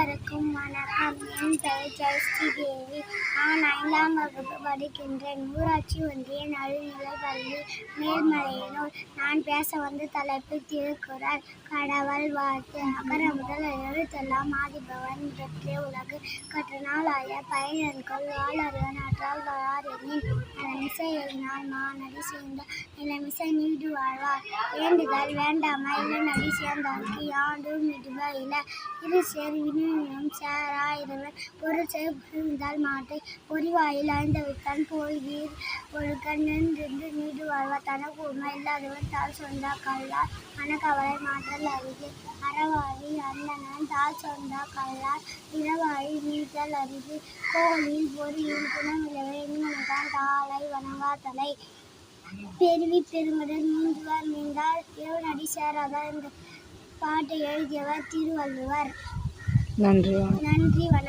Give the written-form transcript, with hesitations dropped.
அனைவருக்கும் வணக்கம். என் பெயர் ஜெயஸ்ரீ தேவி. நான் 5ஆம் வகுப்பு படிக்கின்றேன். ஊராட்சி ஒன்றிய நடுநிலைப் பள்ளி மேல்மலையனூர். நான் பேச வந்த தலைப்பு திருக்குறள். கடவுள் வாழ்த்து. அகர முதல் எழுத்தெல்லாம் ஆதிபகவான் முதற்றே உலகு கற்றநாளாய பயனன்கொள் வாளறிவன் ஆற்றால் வளார் எனின் நலமிசை எயினால் மானடி சேர்ந்த நிலமிசை நீடு வாழ்வார். வேண்டுதல் வேண்டாமை இல்லநடி சேர்ந்தார்க்கு யாண்டும் இடுவ இல. இருசேர் வினையினும் சேரா இறைவன் பொருள்செய் புரிந்தால் மாட்டை பொறிவாயில் ஐந்தவித்தான் போய்வீர் ஒழுக்க நின்றிருந்து நீடு வாழ்வார். தனக்கு உண்மை இல்லாதவன் தாழ் சொந்தா கல்லார் மனக்கவலை மாற்றல் அரிது. அறவாழி அந்தணன் தாழ் சொந்தா கல்லார் பிறவாழி நீத்தல் அரிது. கோளில் பொறியில் குணமிலவே இன்மனைதான் தாளை வணங்காதலை. பெருவி பெருங்குடல் நீந்துவார் நீந்தால் இறைவனடி சேராதார். இந்த பாட்டை எழுதியவர் திருவள்ளுவர். நன்றி. நன்றி. வணக்கம்.